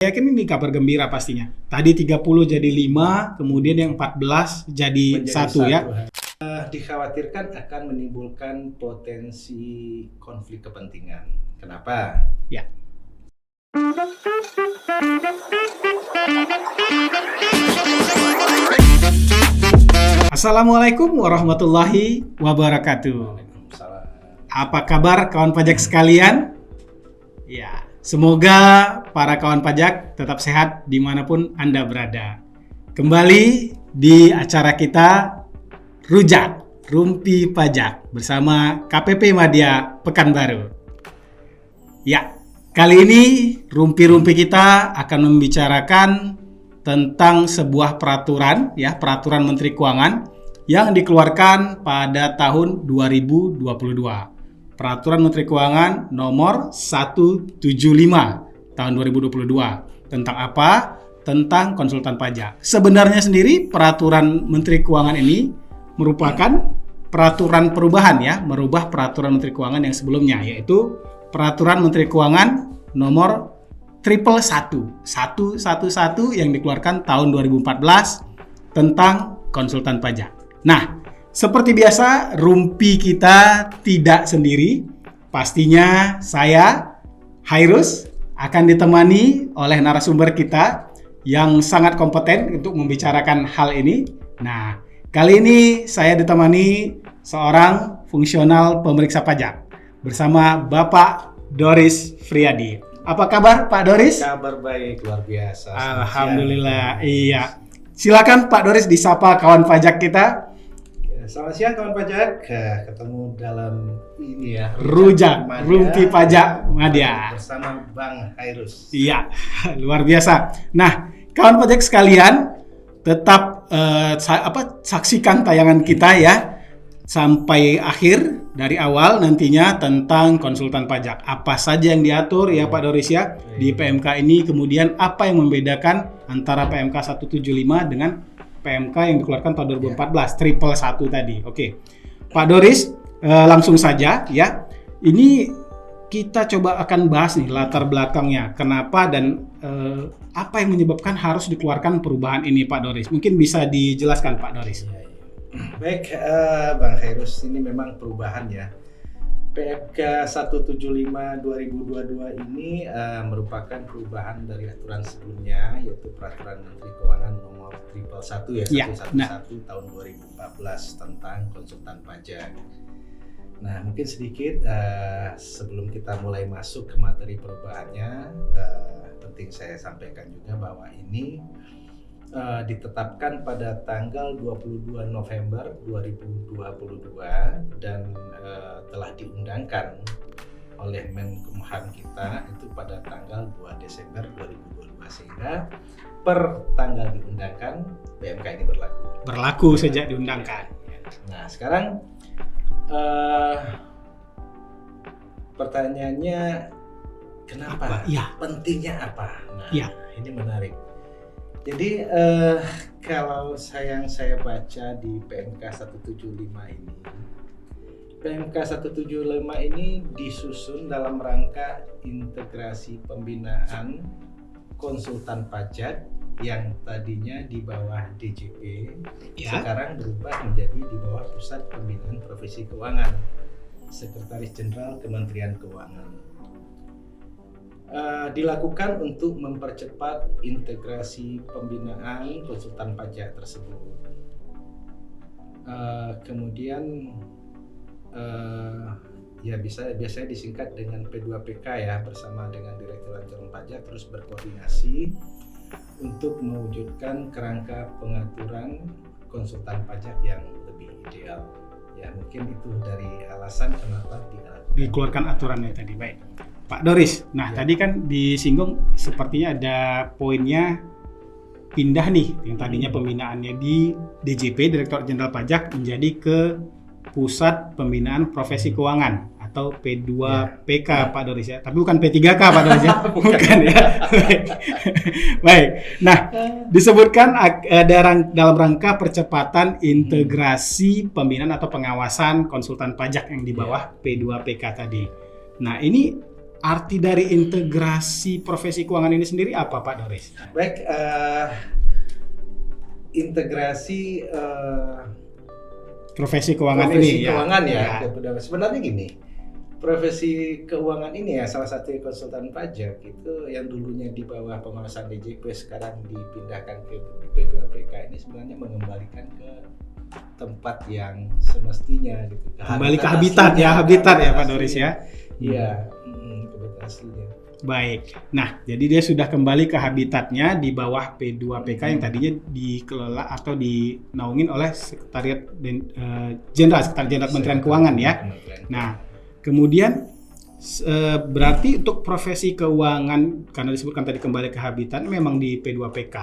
Yakin ini kabar gembira pastinya. Tadi 30 jadi 5, kemudian yang 14 jadi 1 ya. Dikhawatirkan akan menimbulkan potensi konflik kepentingan. Kenapa? Ya. Assalamualaikum warahmatullahi wabarakatuh. Waalaikumsalam. Apa kabar kawan pajak sekalian? Ya, semoga para kawan pajak tetap sehat dimanapun Anda berada. Kembali di acara kita Rujak Rumpi Pajak bersama KPP Madya Pekanbaru. Ya, kali ini rumpi-rumpi kita akan membicarakan tentang sebuah peraturan Menteri Keuangan yang dikeluarkan pada tahun 2022. Peraturan Menteri Keuangan nomor 175 tahun 2022. Tentang apa? Tentang konsultan pajak. Sebenarnya sendiri peraturan Menteri Keuangan ini merupakan peraturan perubahan merubah peraturan Menteri Keuangan yang sebelumnya, yaitu Peraturan Menteri Keuangan nomor 111 yang dikeluarkan tahun 2014 tentang konsultan pajak. Nah, seperti biasa, rumpi kita tidak sendiri. Pastinya saya, Hairus, akan ditemani oleh narasumber kita yang sangat kompeten untuk membicarakan hal ini. Nah, kali ini saya ditemani seorang fungsional pemeriksa pajak bersama Bapak Doris Friadi. Apa kabar Pak Doris? Kabar baik, luar biasa. Alhamdulillah, iya. Silakan Pak Doris disapa kawan pajak kita. Selamat siang kawan pajak, ketemu dalam ini ya Rujak Rumpi Pajak Madya bersama Bang Hairus. Iya, luar biasa. Nah, kawan pajak sekalian, tetap saksikan tayangan kita ya sampai akhir dari awal nantinya tentang konsultan pajak. Apa saja yang diatur ya Pak Doris ya di PMK ini, kemudian apa yang membedakan antara PMK 175 dengan PMK yang dikeluarkan tahun 2014, 111 tadi. Oke. Pak Doris, langsung saja ya. Ini kita coba akan bahas nih latar belakangnya. Kenapa dan apa yang menyebabkan harus dikeluarkan perubahan ini Pak Doris? Mungkin bisa dijelaskan Pak Doris. Baik, Bang Hairus, ini memang perubahan ya. PMK 175 2022 ini merupakan perubahan dari aturan sebelumnya, yaitu Peraturan Menteri Keuangan nomor 111 tahun 2014 tentang konsultan pajak. Nah, mungkin sedikit sebelum kita mulai masuk ke materi perubahannya, penting saya sampaikan juga bahwa ini ditetapkan pada tanggal 22 November 2022 dan telah diundangkan oleh Menkumham kita itu pada tanggal 2 Desember 2022, sehingga per tanggal diundangkan PMK ini berlaku sejak diundangkan. Nah, sekarang pertanyaannya kenapa? Pentingnya apa? Nah, ini menarik. Jadi kalau saya baca di PMK 175 ini, PMK 175 ini disusun dalam rangka integrasi pembinaan konsultan pajak yang tadinya di bawah DJP, sekarang berubah menjadi di bawah Pusat Pembinaan Profesi Keuangan, Sekretaris Jenderal Kementerian Keuangan. Dilakukan untuk mempercepat integrasi pembinaan konsultan pajak tersebut. Kemudian biasanya disingkat dengan P2PK ya, bersama dengan Direktorat Jenderal Pajak terus berkoordinasi untuk mewujudkan kerangka pengaturan konsultan pajak yang lebih ideal. Ya, mungkin itu dari alasan kenapa dikeluarkan aturannya tadi. Baik. Pak Doris, tadi kan disinggung sepertinya ada poinnya pindah nih, yang tadinya pembinaannya di DJP, Direktorat Jenderal Pajak, menjadi ke Pusat Pembinaan Profesi Keuangan atau P2PK Pak Doris ya, tapi bukan P3K Pak Doris ya, bukan ya. Baik, nah disebutkan dalam rangka percepatan integrasi pembinaan atau pengawasan konsultan pajak yang di bawah P2PK tadi. Nah ini arti dari integrasi profesi keuangan ini sendiri apa Pak Doris? Baik, integrasi Profesi keuangan profesi ini keuangan ya. sebenarnya gini, profesi keuangan ini ya salah satu konsultan pajak itu yang dulunya di bawah pengawasan DJP sekarang dipindahkan ke P2PK ini sebenarnya mengembalikan ke tempat yang semestinya gitu. Kembali ke habitat ya Pak Doris ya. Iya, kebetulan aslinya. Baik. Nah, jadi dia sudah kembali ke habitatnya di bawah P2PK yang tadinya dikelola atau dinaungin oleh Sekretariat Jenderal Kementerian Keuangan ya. Nah, kemudian berarti untuk profesi keuangan karena disebutkan tadi kembali ke habitat memang di P2PK.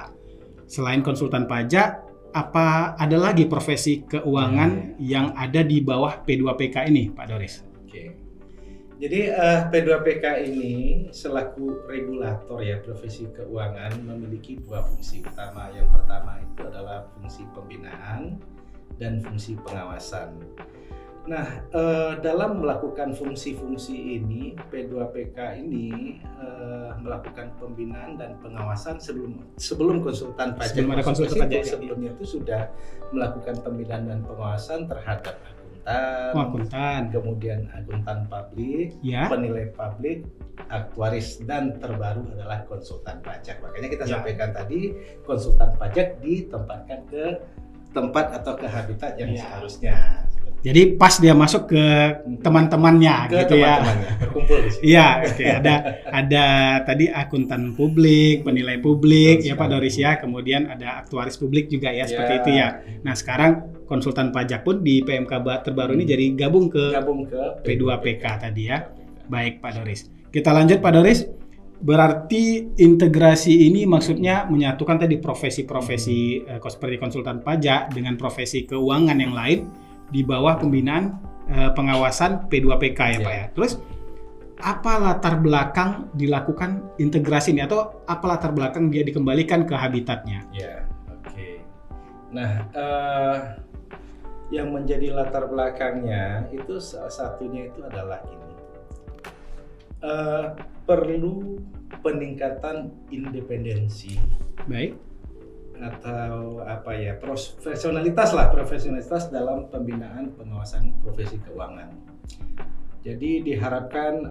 Selain konsultan pajak, apa ada lagi profesi keuangan yang ada di bawah P2PK ini, Pak Doris? Oke. Jadi P2PK ini selaku regulator ya profesi keuangan memiliki dua fungsi utama. Yang pertama itu adalah fungsi pembinaan dan fungsi pengawasan. Nah, dalam melakukan fungsi-fungsi ini P2PK ini melakukan pembinaan dan pengawasan sebelum konsultan pajak. Sebelum ada konsultan pajak. Sebelumnya itu sudah melakukan pembinaan dan pengawasan terhadap akuntan, kemudian akuntan publik, ya, penilai publik, aktuaris, dan terbaru adalah konsultan pajak. Makanya kita sampaikan tadi konsultan pajak ditempatkan ke tempat atau ke habitat yang seharusnya. Jadi pas dia masuk ke teman-temannya ke gitu teman-temannya, berkumpul di sini. Iya, oke. Ada tadi akuntan publik, penilai publik ya Pak Doris ya. Kemudian ada aktuaris publik juga ya, seperti itu ya. Nah, sekarang konsultan pajak pun di PMK terbaru ini jadi gabung ke P2PK tadi ya. Baik Pak Doris. Kita lanjut Pak Doris. Berarti integrasi ini maksudnya menyatukan tadi profesi-profesi seperti konsultan pajak dengan profesi keuangan yang lain di bawah pembinaan pengawasan P2PK ya Pak ya. Terus apa latar belakang dilakukan integrasi ini atau apa latar belakang dia dikembalikan ke habitatnya? Ya, oke. Nah, yang menjadi latar belakangnya itu salah satunya itu adalah ini. Perlu peningkatan independensi. Baik. Atau apa ya, profesionalitas dalam pembinaan pengawasan profesi keuangan. Jadi diharapkan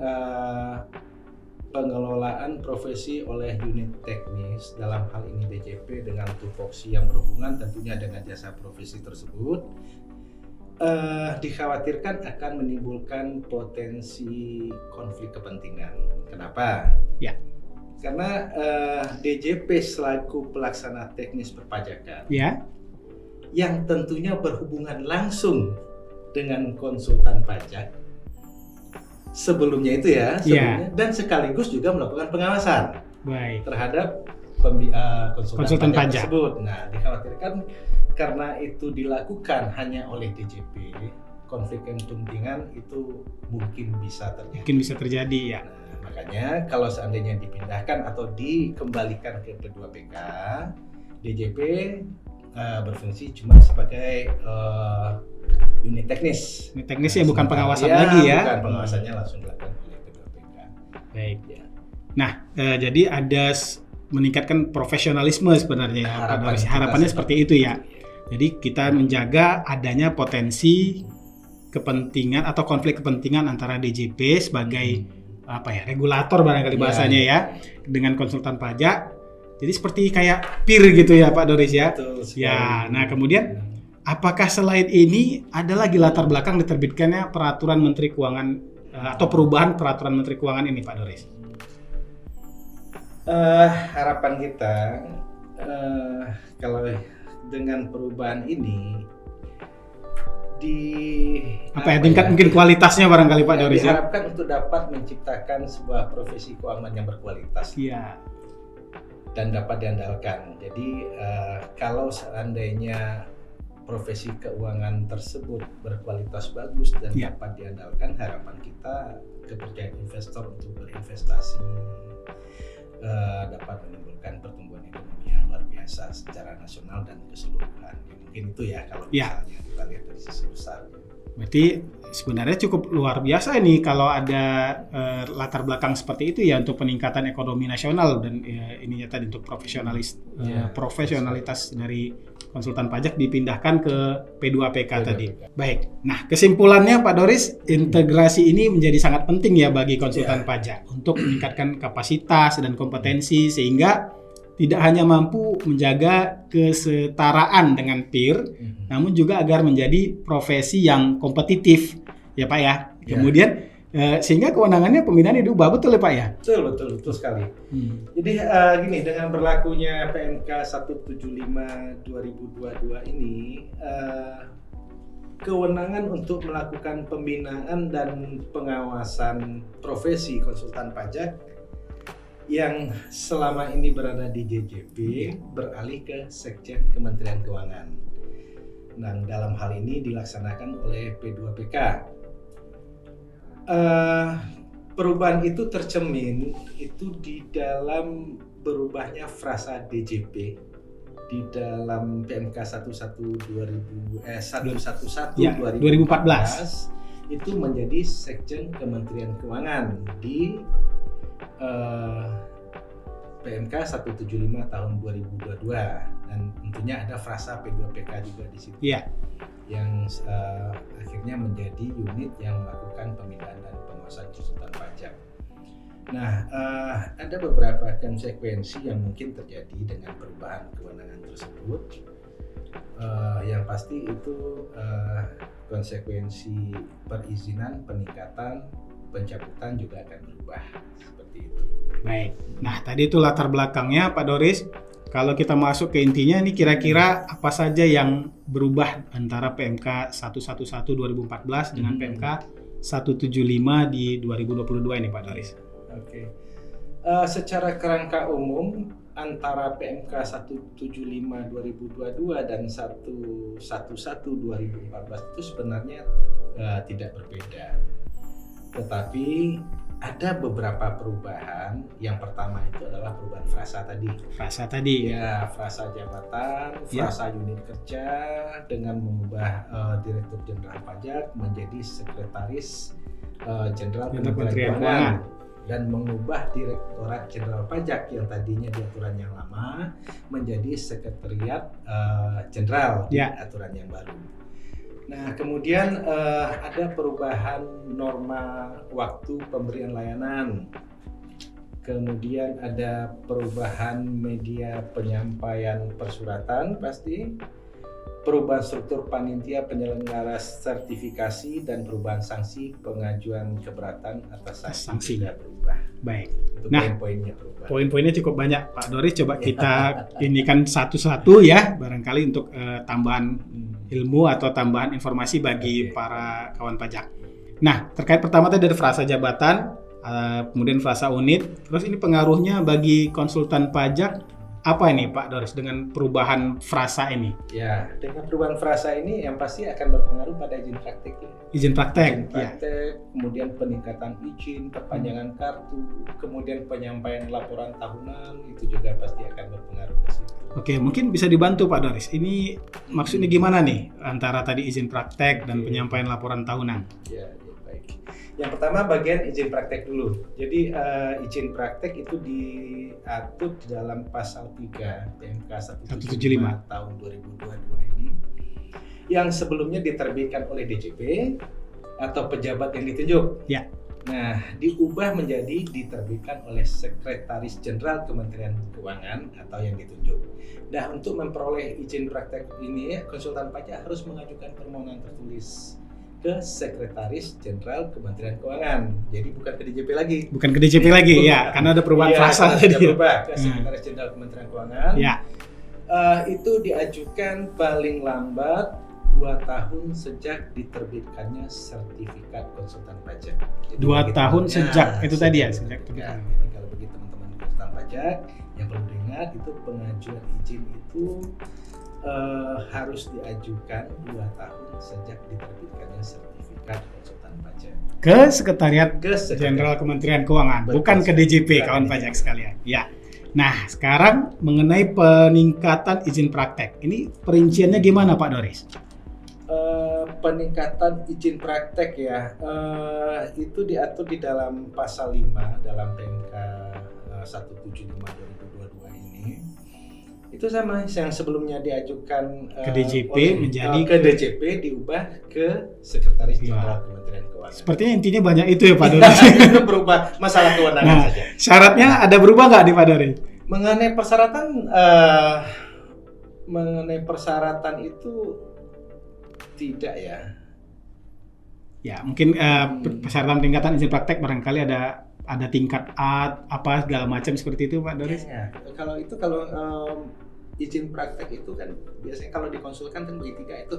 pengelolaan profesi oleh unit teknis dalam hal ini DJP dengan tupoksi yang berhubungan tentunya dengan jasa profesi tersebut dikhawatirkan akan menimbulkan potensi konflik kepentingan. Kenapa? Ya. Karena DJP selaku pelaksana teknis perpajakan, ya, yang tentunya berhubungan langsung dengan konsultan pajak sebelumnya dan sekaligus juga melakukan pengawasan terhadap konsultan pajak tersebut. Nah, dikhawatirkan karena itu dilakukan hanya oleh DJP, konflik kepentingan itu mungkin bisa terjadi. Ya. Makanya kalau seandainya dipindahkan atau dikembalikan ke P2PK, DJP berfungsi cuma sebagai unit teknis. Unit teknis ya, bukan pengawasan lagi ya. Bukan, pengawasannya langsung dilakukan oleh P2PK. Baik. Ya. Nah, jadi ada meningkatkan profesionalisme sebenarnya harapannya seperti itu ya. Jadi kita menjaga adanya potensi kepentingan atau konflik kepentingan antara DJP sebagai regulator barangkali bahasanya ya dengan konsultan pajak. Jadi seperti kayak peer gitu ya Pak Doris ya. Ya, nah kemudian apakah selain ini ada lagi latar belakang diterbitkannya peraturan Menteri Keuangan atau perubahan peraturan Menteri Keuangan ini Pak Doris? Harapan kita kalau dengan perubahan ini tingkat mungkin kualitasnya barangkali Pak Doris ya. Diharapkan untuk dapat menciptakan sebuah profesi keuangan yang berkualitas dan dapat diandalkan. Jadi kalau seandainya profesi keuangan tersebut berkualitas bagus dan dapat diandalkan, harapan kita kepercayaan investor untuk berinvestasi dapat menimbulkan pertumbuhan ekonomi yang luar biasa secara nasional dan keseluruhan. Mungkin itu ya kalau misalnya kita lihat dari sisi besar. Berarti sebenarnya cukup luar biasa ini kalau ada latar belakang seperti itu ya untuk peningkatan ekonomi nasional dan ininya tadi untuk profesionalitas dari konsultan pajak dipindahkan ke P2PK tadi. Baik. Nah, kesimpulannya Pak Doris, integrasi ini menjadi sangat penting ya bagi konsultan pajak untuk meningkatkan kapasitas dan kompetensi sehingga tidak hanya mampu menjaga kesetaraan dengan peer, namun juga agar menjadi profesi yang kompetitif, ya Pak ya. Kemudian sehingga kewenangannya pembinaan diubah, betul ya Pak ya? Betul sekali. Jadi gini, dengan berlakunya PMK 175 2022 ini, kewenangan untuk melakukan pembinaan dan pengawasan profesi konsultan pajak yang selama ini berada di JJP beralih ke Sekjen Kementerian Keuangan. Nah, dalam hal ini dilaksanakan oleh P2PK. Perubahan itu tercermin itu di dalam berubahnya frasa DJP di dalam PMK 111 2014 itu menjadi Sekjen Kementerian Keuangan di PMK 175 tahun 2022 dan tentunya ada frasa P2PK juga di situ. Yang akhirnya menjadi unit yang melakukan pembinaan dan pengawasan konsultan pajak. Nah, ada beberapa konsekuensi yang mungkin terjadi dengan perubahan kewenangan tersebut. Yang pasti itu konsekuensi perizinan, peningkatan, pencabutan juga akan berubah seperti itu. Baik. Nah, tadi itu latar belakangnya Pak Doris. Kalau kita masuk ke intinya, ini kira-kira apa saja yang berubah antara PMK 111 2014 dengan PMK 175 di 2022 ini Pak Doris? Oke. Secara kerangka umum antara PMK 175 2022 dan 111 2014 itu sebenarnya tidak berbeda. Tetapi ada beberapa perubahan. Yang pertama itu adalah perubahan frasa tadi. Ya, frasa jabatan, frasa unit kerja dengan mengubah Direktur Jenderal Pajak menjadi Sekretaris Jenderal Kementerian Keuangan dan mengubah Direktorat Jenderal Pajak yang tadinya di aturan yang lama menjadi Sekretariat Jenderal di aturan yang baru. Nah, kemudian ada perubahan norma waktu pemberian layanan. Kemudian ada perubahan media penyampaian persuratan pasti. Perubahan struktur panitia penyelenggara sertifikasi dan perubahan sanksi pengajuan keberatan atas sanksi juga berubah. Baik. Itu poin-poinnya berubah. Poin-poinnya cukup banyak Pak Doris. Coba kita ini kan satu-satu ya, barangkali untuk tambahan ilmu atau tambahan informasi bagi para kawan pajak. Nah, terkait pertama tadi ada frasa jabatan, kemudian frasa unit. Terus ini pengaruhnya bagi konsultan pajak apa ini Pak Doris dengan perubahan frasa ini? Ya, dengan perubahan frasa ini yang pasti akan berpengaruh pada izin praktek. Izin praktek, kemudian peningkatan izin, perpanjangan kartu, kemudian penyampaian laporan tahunan itu juga pasti akan berpengaruh ke situ. Oke, mungkin bisa dibantu Pak Doris. Ini maksudnya gimana nih antara tadi izin praktek dan penyampaian laporan tahunan? Ya, baik. Yang pertama bagian izin praktek dulu. Jadi izin praktek itu diatur di dalam pasal 3 PMK 175 tahun 2022 ini yang sebelumnya diterbitkan oleh DJP atau pejabat yang ditunjuk. Ya. Nah, diubah menjadi diterbitkan oleh Sekretaris Jenderal Kementerian Keuangan atau yang ditunjuk. Nah, untuk memperoleh izin praktek ini, konsultan pajak harus mengajukan permohonan tertulis ke Sekretaris Jenderal Kementerian Keuangan. Jadi bukan ke DJP lagi. Bukan ke DJP lagi, ya, karena ada perubahan frasa tadi. Berubah ke Sekretaris Jenderal Kementerian Keuangan. Ya. Itu diajukan paling lambat 2 tahun sejak diterbitkannya sertifikat konsultan pajak. Jadi 2 tahun sejak itu tadi ya, sejak terbitan. Jadi kalau bagi teman-teman konsultan pajak yang perlu diingat itu pengajuan izin itu harus diajukan 2 tahun sejak diterbitkannya sertifikat konsultan pajak ke Sekretariat Jenderal Kementerian Keuangan, bukan ke DJP kawan pajak sekalian. Ya. Nah, sekarang mengenai peningkatan izin praktek. Ini perinciannya gimana Pak Doris? peningkatan izin praktek ya, itu diatur di dalam pasal 5 dalam PMK 175/2022 ini. Itu sama yang sebelumnya diajukan Ke DJP menjadi ke DJP diubah ke Sekretaris Jenderal Kementerian Keuangan. Sepertinya intinya banyak itu ya Pak Doris. Itu berubah masalah kewenangan saja. Syaratnya ada berubah nggak nih Pak Doris? Mengenai persyaratan itu tidak ya. Ya mungkin persyaratan peningkatan izin praktek barangkali ada tingkat A apa segala macam seperti itu Pak Doris. Ya, kalau izin praktek itu kan biasanya kalau dikonsulkan kan bagi 3 itu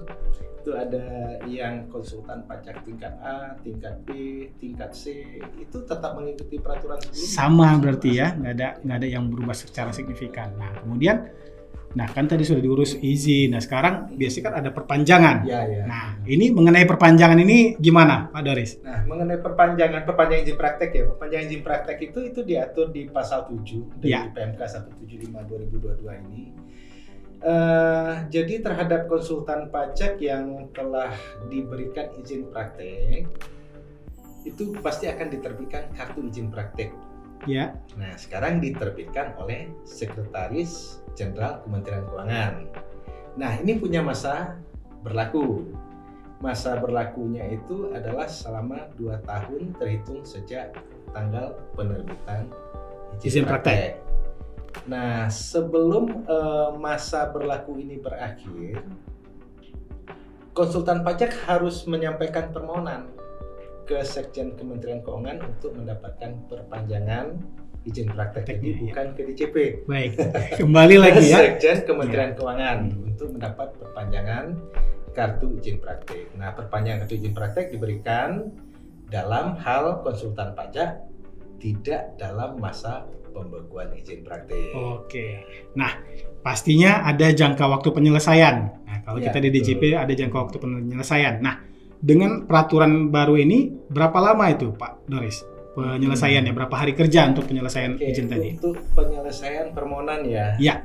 ada yang konsultan pajak tingkat A, tingkat B, tingkat C, itu tetap mengikuti peraturan sebelumnya. Sama berarti ya, nggak ada yang berubah secara signifikan. Nah kemudian, kan tadi sudah diurus izin. Nah sekarang biasanya kan ada perpanjangan. Ya. Nah ini mengenai perpanjangan ini gimana Pak Doris? Nah mengenai perpanjangan izin praktek ya, perpanjangan izin praktek itu diatur di pasal 7 dari PMK 175/2022 ini. Jadi terhadap konsultan pajak yang telah diberikan izin praktek itu pasti akan diterbitkan kartu izin praktek. Ya. Nah sekarang diterbitkan oleh Sekretaris Jenderal Kementerian Keuangan. Nah ini punya masa berlaku. Masa berlakunya itu adalah selama 2 tahun terhitung sejak tanggal penerbitan izin praktek. Nah, sebelum masa berlaku ini berakhir, konsultan pajak harus menyampaikan permohonan ke Sekjen Kementerian Keuangan untuk mendapatkan perpanjangan izin praktek. Jadi bukan ke DJP. Baik, kembali lagi ya. Sekjen Kementerian Keuangan untuk mendapat perpanjangan kartu izin praktek. Nah, perpanjangan kartu izin praktek diberikan dalam hal konsultan pajak tidak dalam masa pembekuan izin praktek. Oke. Nah, pastinya ada jangka waktu penyelesaian. Nah, kalau kita di DJP ada jangka waktu penyelesaian. Nah, dengan peraturan baru ini berapa lama itu Pak Doris penyelesaiannya? Berapa hari kerja untuk penyelesaian izin tadi? Untuk penyelesaian permohonan ya. Ya.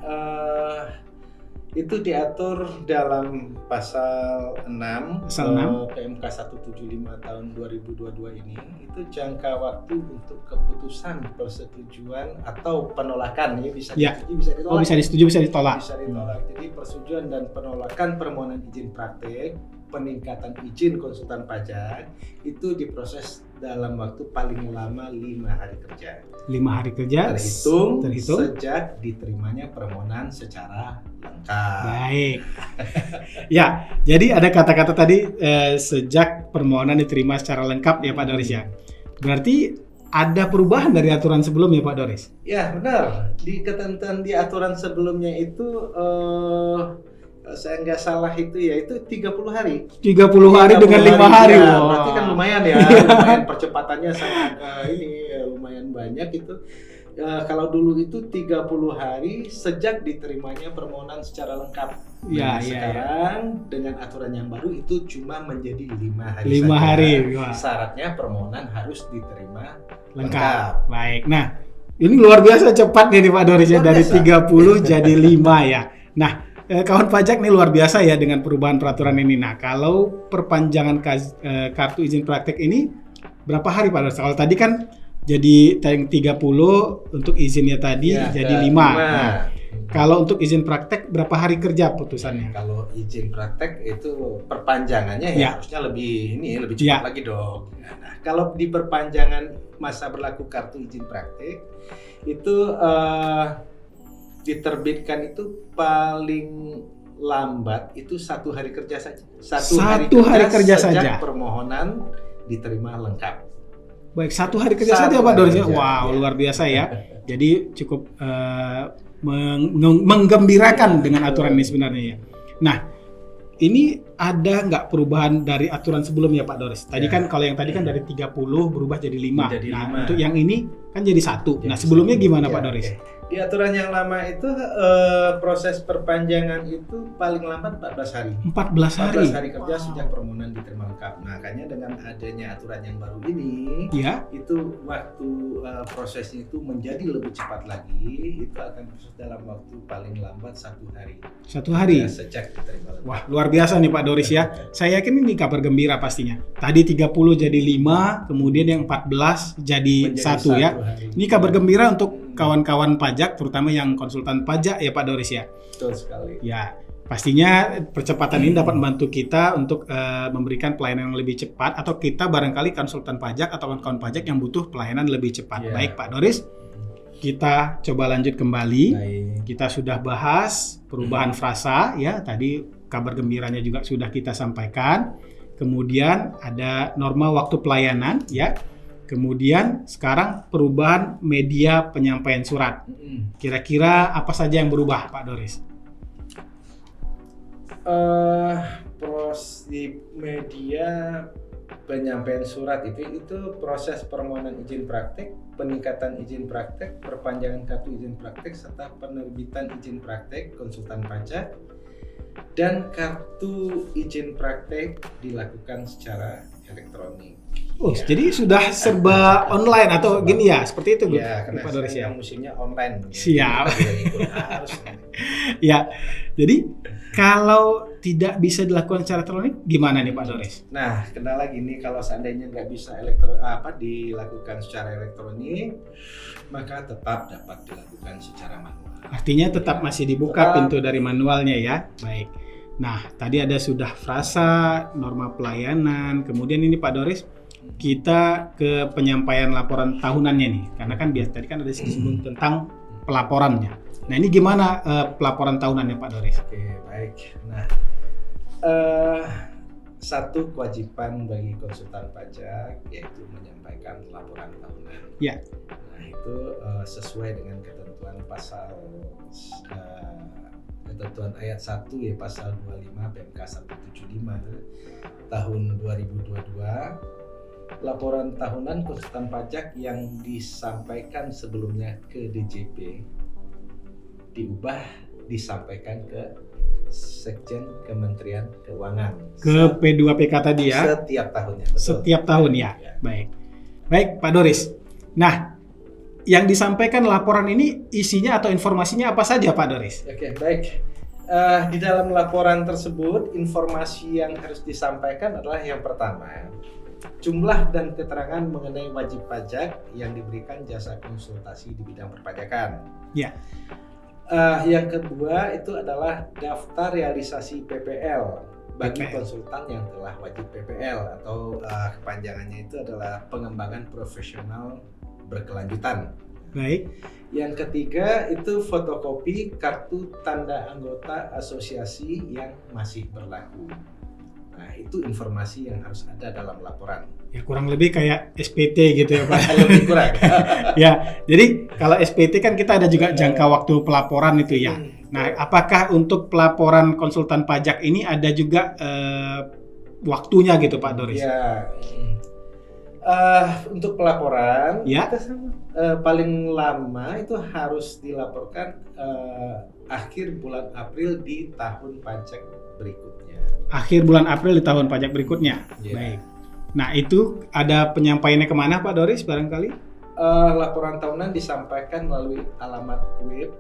Itu diatur dalam pasal 6 PMK 175 tahun 2022 ini. Itu jangka waktu untuk keputusan persetujuan atau penolakan ya, bisa disetujui, bisa ditolak. Bisa disetujui, bisa ditolak. Bisa ditolak. Jadi persetujuan dan penolakan permohonan izin praktek, peningkatan izin konsultan pajak itu diproses dalam waktu paling lama 5 hari kerja. 5 hari kerja terhitung sejak diterimanya permohonan secara lengkap. Baik. Ya, jadi ada kata-kata tadi sejak permohonan diterima secara lengkap ya Pak Doris ya. Berarti ada perubahan dari aturan sebelumnya Pak Doris? Ya benar. Di ketentuan di aturan sebelumnya itu saya nggak salah itu 30 hari. 30 hari dengan 5 hari. Ya, berarti kan lumayan ya. Lumayan percepatannya sangat lumayan banyak itu. Kalau dulu itu 30 hari sejak diterimanya permohonan secara lengkap. Sekarang dengan aturan yang baru itu cuma menjadi 5 hari 5 saja. hari. Syaratnya permohonan harus diterima lengkap. Baik. Nah, ini luar biasa cepat nih Pak Doris ya, dari 30 jadi 5 ya. Nah, kawan pajak nih luar biasa ya dengan perubahan peraturan ini. Nah, kalau perpanjangan kartu izin praktek ini berapa hari Pak Doris? Kalau tadi kan jadi 30 untuk izinnya tadi jadi 5. Nah, kalau untuk izin praktek berapa hari kerja putusannya? Kalau izin praktek itu perpanjangannya harusnya lebih cepat lagi dong. Nah, kalau di perpanjangan masa berlaku kartu izin praktek itu diterbitkan itu paling lambat itu 1 hari kerja saja. 1 hari kerja sejak permohonan diterima lengkap. Baik, 1 hari kerja saja Pak Doris. Wow, luar biasa ya. Jadi cukup menggembirakan dengan aturan ini sebenarnya ya. Nah, ini ada nggak perubahan dari aturan sebelumnya Pak Doris? Tadi kan kalau yang tadi kan dari 30 berubah jadi 5. Untuk yang ini kan jadi 1. Nah, sebelumnya gimana Pak Doris? Di aturan yang lama itu proses perpanjangan itu paling lambat 14 hari. 14 hari. 14 hari kerja Wow. sejak permohonan diterima lengkap. Nah, makanya dengan adanya aturan yang baru ini, Ya, itu waktu prosesnya itu menjadi lebih cepat lagi. Itu akan proses dalam waktu paling lambat 1 hari. 1 hari. Ya, sejak diterima lengkap. Wah, luar biasa nih Pak Doris ya. Saya yakin ini kabar gembira pastinya. Tadi 30 jadi 5, kemudian yang 14 jadi Menjadi 1 ya. 1 hari. Ini kabar gembira untuk kawan-kawan pajak, terutama yang konsultan pajak ya Pak Doris ya. Betul sekali. Ya, pastinya percepatan ini dapat membantu kita untuk memberikan pelayanan yang lebih cepat, atau kita barangkali konsultan pajak atau kawan-kawan pajak yang butuh pelayanan lebih cepat. Ya. Baik Pak Doris, kita coba lanjut kembali. Baik. Kita sudah bahas perubahan frasa ya, tadi kabar gembiranya juga sudah kita sampaikan. Kemudian ada norma waktu pelayanan ya. Kemudian sekarang perubahan media penyampaian surat. Kira-kira apa saja yang berubah Pak Doris? Di media penyampaian surat itu proses permohonan izin praktek, peningkatan izin praktek, perpanjangan kartu izin praktek, serta penerbitan izin praktek konsultan pajak, dan kartu izin praktek dilakukan secara elektronik. Oh, Ya. jadi sudah serba online atau gini ya, seperti itu Ya, karena Pak Doris ya. yang musimnya online. Siap. Kita tidak ikut harus. Ya, jadi kalau tidak bisa dilakukan secara elektronik, gimana nih Pak Doris? Nah, kendala gini, kalau seandainya nggak bisa dilakukan secara elektronik, maka tetap dapat dilakukan secara manual. Artinya tetap masih dibuka Tetap. pintu dari manualnya ya. Baik. Nah, tadi ada sudah frasa, norma pelayanan, kemudian ini Pak Doris, kita ke penyampaian laporan tahunannya nih. Karena kan biasa tadi kan ada disinggung tentang pelaporannya. Nah, ini gimana pelaporan tahunannya Pak Doris? Oke, baik. Nah, satu kewajiban bagi konsultan pajak yaitu menyampaikan laporan tahunan. Ya. Nah, itu sesuai dengan ketentuan ketentuan ayat 1 ya, pasal 25 PMK 175 tahun 2022. Laporan tahunan konsultan pajak yang disampaikan sebelumnya ke DJP diubah disampaikan ke Sekjen Kementerian Keuangan Ke P2PK tadi ya. setiap tahunnya. Betul. Setiap tahun ya. Ya. Baik. Baik, Pak Doris. Nah, yang disampaikan laporan ini isinya atau informasinya apa saja Pak Doris? Oke, baik. Di dalam laporan tersebut, informasi yang harus disampaikan adalah yang pertama, jumlah dan keterangan mengenai wajib pajak yang diberikan jasa konsultasi di bidang perpajakan. Ya. Yang kedua itu adalah daftar realisasi PPL bagi PPL. konsultan yang telah wajib PPL, atau kepanjangannya itu adalah pengembangan profesional berkelanjutan. Baik. Yang ketiga itu fotokopi kartu tanda anggota asosiasi yang masih berlaku. Nah, itu informasi yang harus ada dalam laporan. Ya kurang lebih kayak SPT gitu ya Pak. Lebih kurang. Ya, jadi kalau SPT kan kita ada juga jangka waktu pelaporan itu ya. Nah, apakah untuk pelaporan konsultan pajak ini ada juga waktunya gitu Pak Doris? Ya. Untuk pelaporan, Ya. paling lama itu harus dilaporkan akhir bulan April di tahun pajak berikutnya. Akhir bulan April di tahun pajak berikutnya. Ya. Baik. Nah, itu ada penyampaiannya kemana Pak Doris barangkali? Laporan tahunan disampaikan melalui alamat web,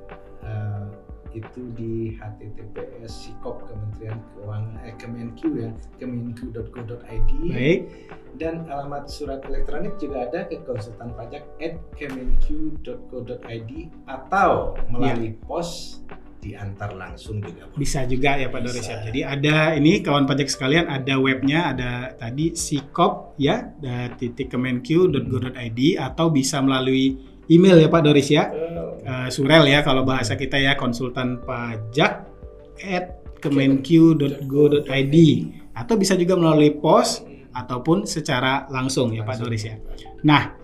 itu di https sikop Kementerian Keuangan Kemenq ya, kemenq.go.id. Baik. Dan alamat surat elektronik juga ada ke konsultan pajak @kemenq.go.id, atau melalui pos diantar langsung juga boleh. Bisa juga ya Pak Doris ya. Bisa. Jadi ada ini kawan pajak sekalian, ada webnya, ada tadi sikop ya, .kemenq.go.id, atau bisa melalui email ya Pak Doris ya. Surel ya kalau bahasa kita ya, konsultan pajak @kemenq.go.id, atau bisa juga melalui pos ataupun secara langsung ya Pak Doris ya. Nah,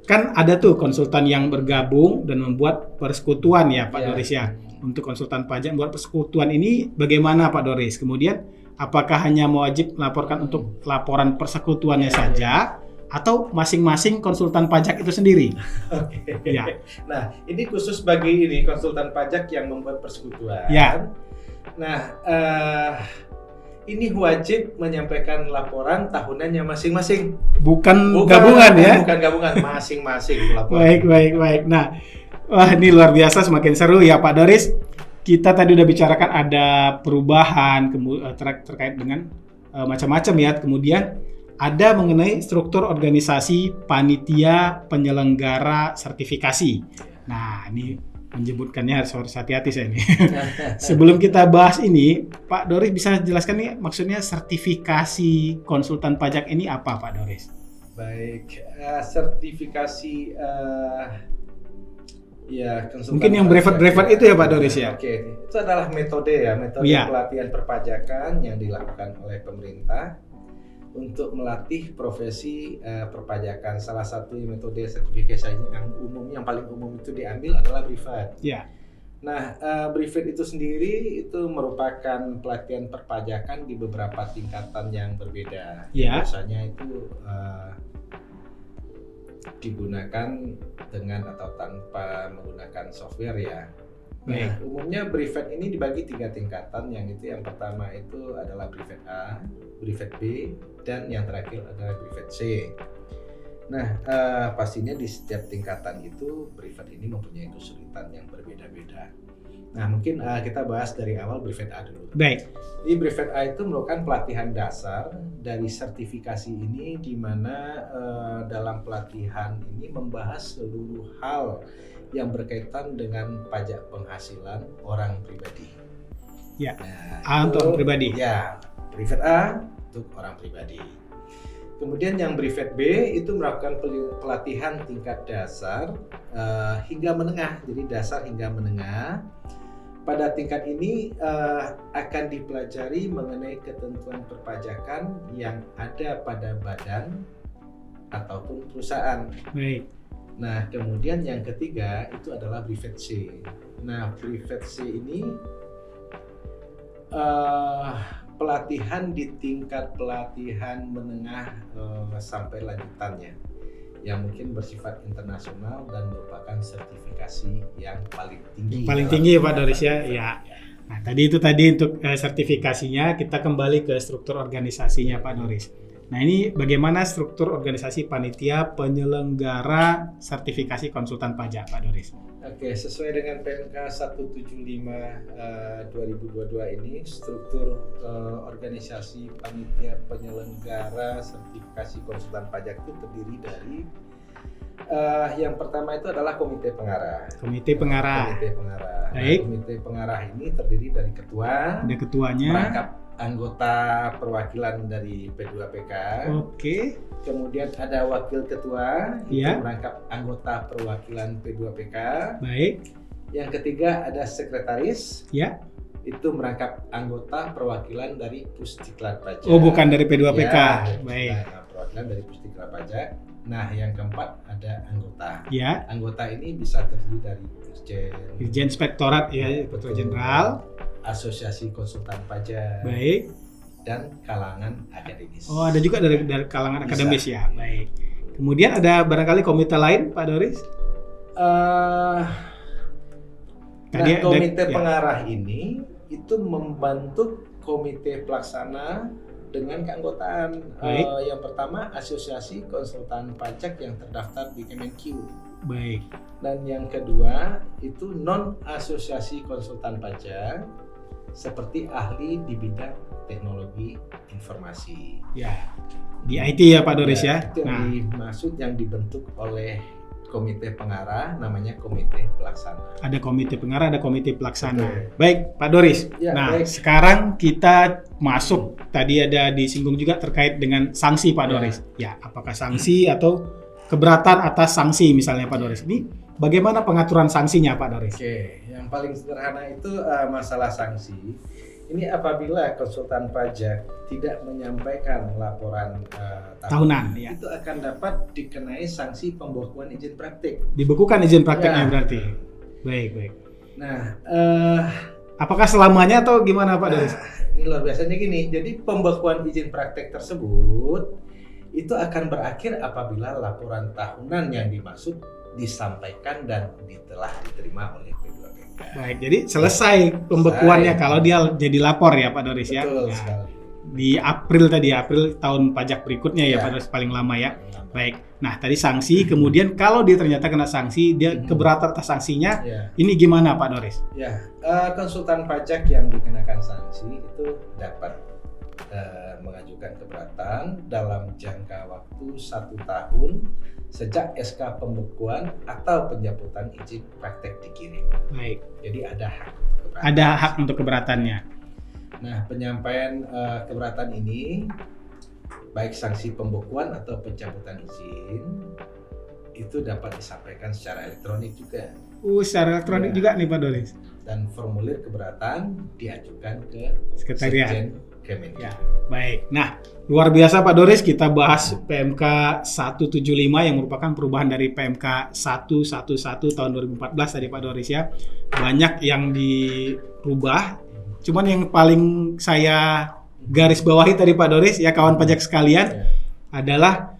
kan ada tuh konsultan yang bergabung dan membuat persekutuan ya Pak Ya. Doris ya. Untuk konsultan pajak membuat persekutuan ini bagaimana Pak Doris? Kemudian apakah hanya wajib melaporkan untuk laporan persekutuannya saja, atau masing-masing konsultan pajak itu sendiri? Oke. Ya. Nah, ini khusus bagi ini konsultan pajak yang membuat persekutuan. Ya. Nah, ini wajib menyampaikan laporan tahunannya masing-masing. Bukan gabungan ya? Bukan gabungan, masing-masing laporan. Baik. Nah, wah ini luar biasa, semakin seru ya Pak Doris. Kita tadi udah bicarakan ada perubahan terkait dengan macam-macam ya. Kemudian ada mengenai struktur organisasi panitia penyelenggara sertifikasi. Nah, ini menyebutkannya harus hati-hati saya ini. Sebelum kita bahas ini, Pak Doris bisa jelaskan nih maksudnya sertifikasi konsultan pajak ini apa, Pak Doris? Baik, sertifikasi ya konsultan mungkin yang brevet itu ya Pak Doris ya. Oke, itu adalah metode pelatihan perpajakan yang dilakukan oleh pemerintah untuk melatih profesi perpajakan. Salah satu metode sertifikasi yang paling umum itu diambil adalah brevet. Ya. Nah, brevet itu sendiri itu merupakan pelatihan perpajakan di beberapa tingkatan yang berbeda. Ya. Biasanya itu digunakan dengan atau tanpa menggunakan software ya. Nah, umumnya brevet ini dibagi 3 tingkatan. Yang pertama itu adalah brevet A, brevet B, dan yang terakhir adalah brevet C. Nah, pastinya di setiap tingkatan itu brevet ini mempunyai kesulitan yang berbeda-beda. Nah, mungkin kita bahas dari awal brevet A dulu. Baik. Di brevet A itu merupakan pelatihan dasar dari sertifikasi ini, di mana dalam pelatihan ini membahas seluruh hal yang berkaitan dengan pajak penghasilan orang pribadi. Ya. Nah, A untuk orang pribadi. Ya, brevet A untuk orang pribadi. Kemudian yang brevet B itu melakukan pelatihan tingkat dasar hingga menengah, jadi dasar hingga menengah. Pada tingkat ini akan dipelajari mengenai ketentuan perpajakan yang ada pada badan ataupun perusahaan. Baik. Nah, kemudian yang ketiga itu adalah brevet C. Nah, brevet C ini pelatihan di tingkat pelatihan menengah sampai lanjutannya, yang mungkin bersifat internasional dan merupakan sertifikasi yang paling tinggi. Paling tinggi Pak Doris ya. Ya. Nah, tadi untuk sertifikasinya. Kita kembali ke struktur organisasinya Pak Doris. Nah, ini bagaimana struktur organisasi panitia penyelenggara sertifikasi konsultan pajak Pak Doris? Oke, sesuai dengan PMK 175 2022 ini, struktur organisasi panitia penyelenggara sertifikasi konsultan pajak itu terdiri dari yang pertama itu adalah komite pengarah. Komite pengarah. Baik. Nah, komite pengarah ini terdiri dari ketua, ada ketuanya, merangkap anggota perwakilan dari P2PK. Oke. Kemudian ada wakil ketua, itu Ya. merangkap anggota perwakilan P2PK. Baik. Yang ketiga ada sekretaris, Ya. itu merangkap anggota perwakilan dari Pusdiklat Pajak. Oh, bukan dari P2PK. Ya, Baik. nah, perwakilan dari Pusdiklat Pajak. Nah, yang keempat ada anggota. Ya. Anggota ini bisa terdiri dari Dirjen Inspektorat ya, Inspektur Jenderal. Asosiasi Konsultan Pajak. Baik. Dan kalangan akademis. Oh, ada juga dari kalangan akademis ya. Baik. Kemudian ada barangkali komite lain Pak Doris? Komite pengarah ini itu membantu komite pelaksana dengan keanggotaan. Yang pertama Asosiasi Konsultan Pajak yang terdaftar di Kemenq. Baik. Dan yang kedua itu non asosiasi konsultan pajak seperti ahli di bidang teknologi informasi. Ya. Di IT ya Pak Doris ya. Itu yang dimaksud yang dibentuk oleh komite pengarah, namanya komite pelaksana. Ada komite pengarah, ada komite pelaksana. Betul. Baik, Pak Doris. Ya, nah, baik. sekarang kita masuk. Tadi ada disinggung juga terkait dengan sanksi Pak Doris. Ya, apakah sanksi atau keberatan atas sanksi misalnya Pak Doris? Ini bagaimana pengaturan sanksinya Pak Doris? Oke, yang paling sederhana itu masalah sanksi. Ini apabila konsultan pajak tidak menyampaikan laporan tahunan, ya. itu akan dapat dikenai sanksi pembekuan izin praktik. Dibekukan izin prakteknya Ya. berarti. Baik. Nah, apakah selamanya atau gimana Pak Doris? ini luar biasanya gini. Jadi pembekuan izin praktek tersebut itu akan berakhir apabila laporan tahunan yang dimaksud disampaikan dan telah diterima oleh P2PK. Baik, jadi selesai pembekuannya kalau dia jadi lapor ya Pak Doris ya. Betul Nah, sekali. di April tahun pajak berikutnya ya Ya. Pak Doris, paling lama ya. Baik. Nah, tadi sanksi, kemudian kalau dia ternyata kena sanksi, dia keberatan atas sanksinya, Ya. ini gimana Pak Doris? Ya, konsultan pajak yang dikenakan sanksi itu dapat mengajukan keberatan dalam jangka waktu 1 tahun sejak SK pembekuan atau pencabutan izin praktek dikirim. Baik. Jadi ada hak. Ada hak untuk keberatannya. Nah, penyampaian keberatan ini baik sanksi pembekuan atau pencabutan izin itu dapat disampaikan secara elektronik juga. Secara elektronik Ya. juga nih Pak Doris. Dan formulir keberatan diajukan ke Sekretariat. Sekjen Kemenq. Ya, baik. Nah, luar biasa Pak Doris, kita bahas PMK 175 yang merupakan perubahan dari PMK 111 tahun 2014 tadi Pak Doris ya. Banyak yang dirubah. Cuman yang paling saya garis bawahi tadi Pak Doris ya kawan pajak sekalian Ya. adalah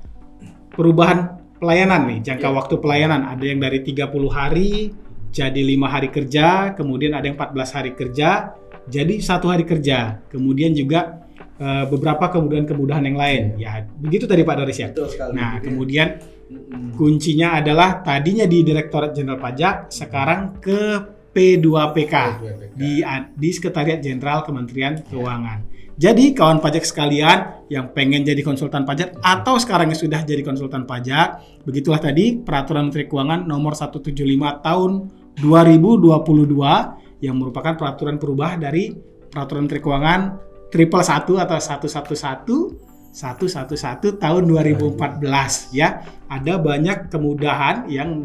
perubahan pelayanan nih, jangka Ya. waktu pelayanan. Ada yang dari 30 hari jadi 5 hari kerja, kemudian ada yang 14 hari kerja jadi 1 hari kerja. Kemudian juga beberapa kemudahan-kemudahan yang lain. Ya, begitu tadi Pak Doris ya. Betul sekali. Nah, Jadi, kemudian kuncinya adalah tadinya di Direktorat Jenderal Pajak, sekarang ke P2PK di Sekretariat Jenderal Kementerian Keuangan. Jadi kawan pajak sekalian yang pengen jadi konsultan pajak atau sekarang yang sudah jadi konsultan pajak, begitulah tadi Peraturan Menteri Keuangan nomor 175 tahun 2022 yang merupakan peraturan perubahan dari Peraturan Menteri Keuangan 111 atau 111 tahun 2014 ya. Ada banyak kemudahan yang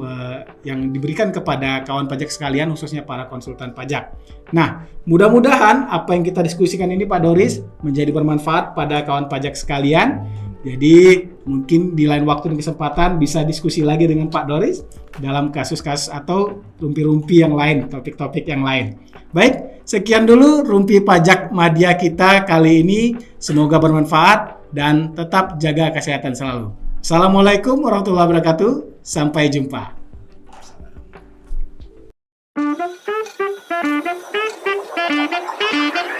diberikan kepada kawan pajak sekalian khususnya para konsultan pajak. Nah, mudah-mudahan apa yang kita diskusikan ini Pak Doris menjadi bermanfaat pada kawan pajak sekalian. Jadi mungkin di lain waktu dan kesempatan bisa diskusi lagi dengan Pak Doris dalam kasus-kasus atau rumpi-rumpi yang lain, topik-topik yang lain. Baik, sekian dulu rumpi pajak Madya kita kali ini. Semoga bermanfaat dan tetap jaga kesehatan selalu. Assalamualaikum warahmatullahi wabarakatuh. Sampai jumpa. Thank you.